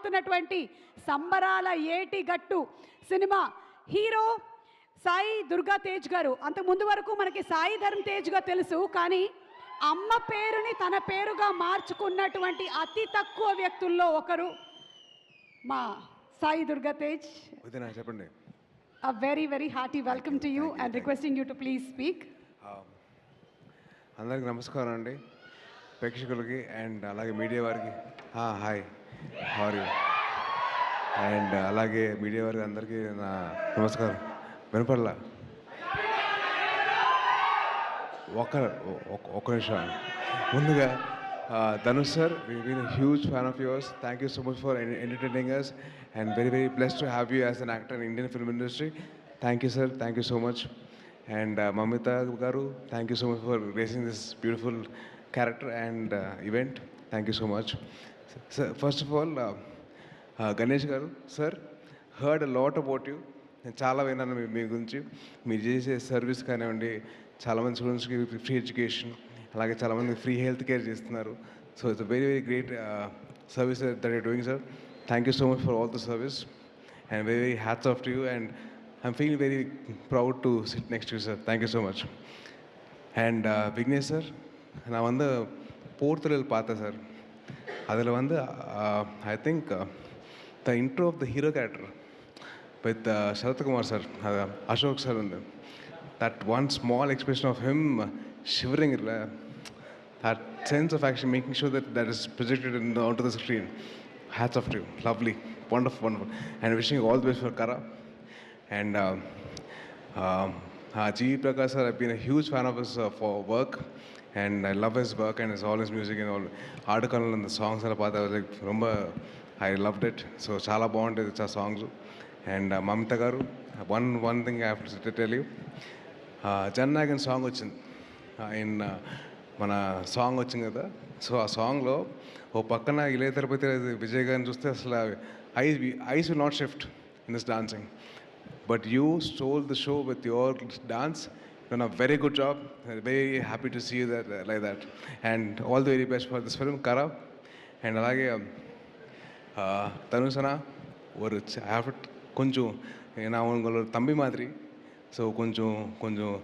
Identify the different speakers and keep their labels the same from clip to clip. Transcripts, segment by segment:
Speaker 1: రాబోతున్నటువంటి సంబరాల ఏటి గట్టు సినిమా హీరో సాయి దుర్గా తేజ్ గారు. అంతకు ముందు వరకు మనకి సాయి ధర్మ్ తేజ్గా తెలుసు, కానీ అమ్మ పేరుని తన పేరుగా మార్చుకున్నటువంటి అతి తక్కువ వ్యక్తుల్లో ఒకరు మా సాయి దుర్గా తేజ్.
Speaker 2: చెప్పండి.
Speaker 1: A very very hearty welcome to you and requesting you to please speak.
Speaker 2: అందరికి నమస్కారం అండి, ప్రేక్షకులకి అండ్ అలాగే మీడియా వారికి. Hi, how are you? And అలాగే మీడియా వారికి అందరికీ నా నమస్కారం. వినపడలా? ఒక్క నిమిషం. ముందుగా Dhanush sir, been huge fan of yours. Thank you so much for entertaining us and very very blessed to have you as an actor in Indian film industry. Thank you sir, thank you so much. And Mamita garu, thank you so much for raising this beautiful character and event. Thank you so much. Sir, first of all, Ganesh garu sir, heard a lot about you. నేను చాలా విన్నాను మీ గురించి. మీరు చేసే service కానివ్వండి, చాలామంది స్టూడెంట్స్కి free education, అలాగే చాలామంది ఫ్రీ హెల్త్ కేర్ చేస్తున్నారు. So it's very very great service that you're doing sir. Thank you so much for all the service and very very hats off to you. And I'm feeling very proud to sit next you sir. Thank you so much. And Vignesh sir, நான் வந்து போர்த்தலில் பார்த்தேன் சார். அதில் வந்து I think the intro of the hero character with Sharath Kumar sir, Ashok sir, and that one small expression of him shivering, that sense of action, making sure that that is projected onto the screen. Hats off to you. Lovely, wonderful, wonderful. And wishing you all the best for Kara. And G. Prakash sir, I've been a huge fan of his for work, and I love his work and all his music and all article and the songs and I was like, I loved it. So chala bond is songs. And Mamata garu, one thing I have to tell you, Jananayagan song వచ్చింది. మన song వచ్చింది కదా. So ఆ సాంగ్లో ఓ పక్కన ఇళయ తిరుపతి విజయ్ గారిని చూస్తే అసలు ice will not shift in this dancing, but you stole the show with your dance. Done a very good job. Very happy to see you that like that. And all the very best for this film, Kara. And అలాగే தனுஷனா ஒரு கொஞ்சம் நான் உங்களோட தம்பி மாதிரி. So கொஞ்சம்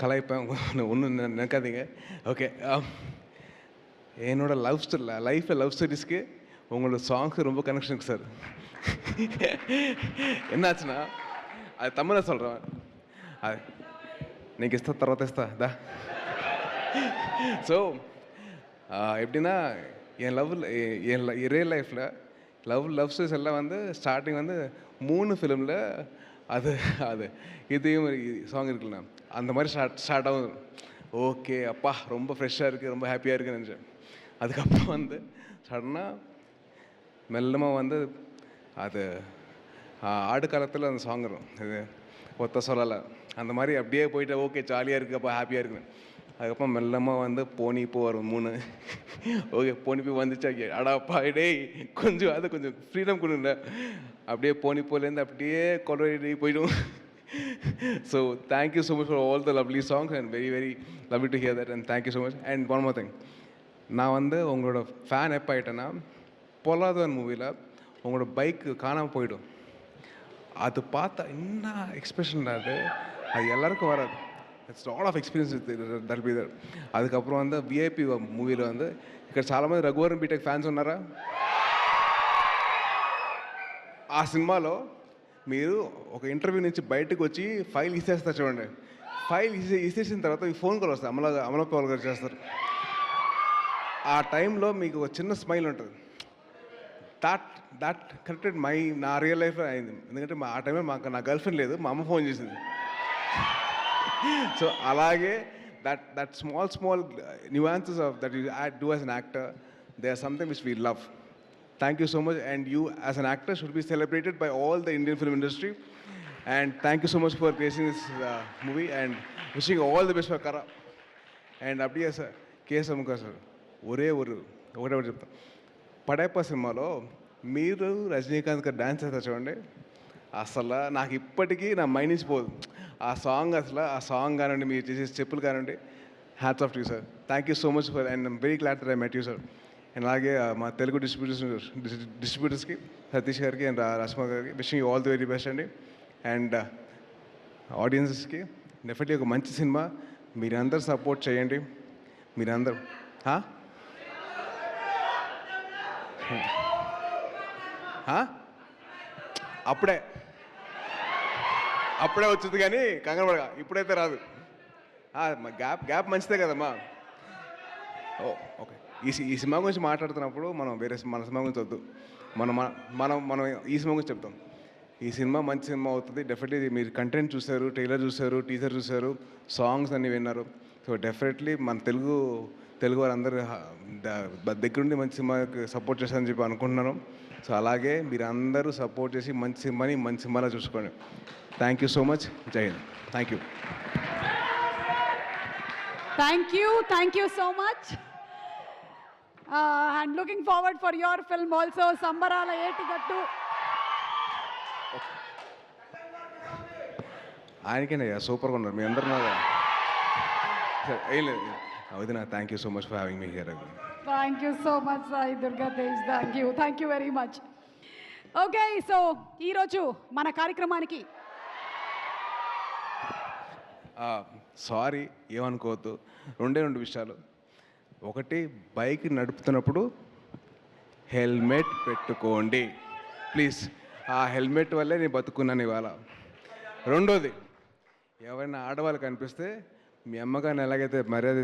Speaker 2: கலாய்ப்பேன், ஒன்றும் நினைக்காதீங்க. ஓகே, என்னோடய லைஃப்பில் லவ் ஸ்டோரிஸ்க்கு உங்களோட சாங்ஸ் ரொம்ப கனெக்ஷன் இருக்குது சார். என்னாச்சுன்னா அது தமிழில் சொல்கிறேன். அது నీకు ఇస్తా, తర్వాత ఇస్తా దా. ஸோ எப்படின்னா என் ரியல் லைஃப்பில் லவ் ஸ்டோரிஸ் எல்லாம் வந்து ஸ்டார்டிங் வந்து 3 ஃபிலிமில் அது இதையும் சாங் இருக்குல்ல, அந்த மாதிரி ஸ்டார்ட் ஆகும். ஓகே அப்பா, ரொம்ப ஃப்ரெஷ்ஷாக இருக்குது, ரொம்ப ஹாப்பியாக இருக்குன்னு நினச்சேன். அதுக்கப்புறம் வந்து சடனாக மெல்லமாக வந்து அது ஆடுகாலத்தில் அந்த சாங் வரும், இது ஒத்த சொல்லலை, அந்த மாதிரி அப்படியே போயிட்டு ஓகே ஜாலியாக இருக்குது, அப்போ ஹாப்பியாக இருக்குது. அதுக்கப்புறம் மெல்லமாக வந்து போனி போ வரும் 3. ஓகே போனி போய் வந்துச்சா, அடாப்பா டேய் கொஞ்சம் ஃப்ரீடம் கொடுங்க. அப்படியே போனி போலேருந்து அப்படியே கொலவெடி போய்டும். So thank you so much for all the lovely songs and very very lovely to hear that. And thank you so much. And one more thing, நான் வந்து உங்களோட ஃபேன் எப்போ ஆகிட்டேன்னா, பொல்லாதவன் மூவியில் உங்களோட பைக்கு காணாமல் போய்டும். அது பார்த்தா என்ன எக்ஸ்பிரஷன் அது எல்லாருக்கும் வராது. It's lot of experience that be there. அதுக்கப்புறம் வந்து విఐపి మూవీలో வந்து ఇక్కడ చాలామంది రఘువరన్ బీటెక్ ఫ్యాన్స్ ఉన్నారా? ఆ సినిమాలో మీరు ఒక ఇంటర్వ్యూ నుంచి బయటకు వచ్చి ఫైల్ ఇసేస్తారు చూడండి. ఫైల్ ఇసేసిన తర్వాత ఈ ఫోన్ కాల్ వస్తుంది, అమలాపాల్ గారు చేస్తారు. ఆ టైంలో మీకు ఒక చిన్న స్మైల్ ఉంటుంది. దట్ కరెక్టెడ్ నా రియల్ లైఫ్లో అయింది. ఎందుకంటే ఆ టైంలో నా గర్ల్ ఫ్రెండ్ లేదు, మా అమ్మ ఫోన్ చేసింది. So alage that small nuances of that you do as an actor, they are something which we love. Thank you so much, and you as an actor should be celebrated by all the Indian film industry. And thank you so much for creating this movie and wishing you all the best for Kara. And abdiya sir, K.S. Amukar sir, ఒకటే చెప్తా, పడైప్ప సినిమాలో మీరు రజనీకాంత్ గారు dance చేస్తారు చూడండి, అసలు నాకు ఇప్పటికీ నా మైండ్ నుంచి పోదు ఆ సాంగ్. అసలు ఆ సాంగ్ కానివ్వండి, మీరు చేసే స్టెప్పులు కానివ్వండి, hats off to you sir. Thank you so much for, and I'm very glad that I met you sir. And అలాగే మా తెలుగు డిస్ట్రిబ్యూటర్స్కి సతీష్ గారికి అండ్ రష్మ గారికి wishing you all the very best అండి. అండ్ ఆడియన్సెస్కి డెఫినెట్లీ ఒక మంచి సినిమా, మీరందరూ సపోర్ట్ చేయండి. మీరందరూ అప్పుడే వచ్చింది కానీ కంగారు పడగా, ఇప్పుడైతే రాదు. గ్యాప్ మంచిదే కదమ్మా. ఓకే, ఈ సినిమా గురించి మాట్లాడుతున్నప్పుడు మనం మన సినిమా గురించి వద్దు, మనం మనం మనం ఈ సినిమా గురించి చెప్తాం. ఈ సినిమా మంచి సినిమా అవుతుంది డెఫినెట్లీ. మీరు కంటెంట్ చూశారు, ట్రైలర్ చూశారు, టీజర్ చూశారు, సాంగ్స్ అన్నీ విన్నారు. సో డెఫినెట్లీ మన తెలుగు వారందరూ దగ్గరుండి మంచి సినిమాకి సపోర్ట్ చేస్తారని చెప్పి అనుకుంటున్నాను. సో అలాగే మీరు అందరూ సపోర్ట్ చేసి మంచి సినిమాలో చూసుకోండి. Thank you so much. జై Hind. Thank you.
Speaker 1: Thank you so much. And looking forward for your film also, Sambarala Etigattu.
Speaker 2: ఆయనకేనయ్యా సూపర్గా ఉన్నారు మీ అందరు. ఏం లేదు వదిన, thank you so much for having me here.
Speaker 1: Thank you so much, Sai Durga Tej. Thank you very much. Okay, so ఈరోజు మన కార్యక్రమానికి
Speaker 2: sorry ఏమనుకోవద్దు, రెండు విషయాలు. ఒకటి, బైక్ నడుపుతున్నప్పుడు హెల్మెట్ పెట్టుకోండి ప్లీజ్. ఆ హెల్మెట్ వల్లే నేను బతుకున్నాను ఇవాళ. రెండోది, ఎవరైనా ఆడవాళ్ళు కనిపిస్తే మీ అమ్మగారిని ఎలాగైతే మర్యాద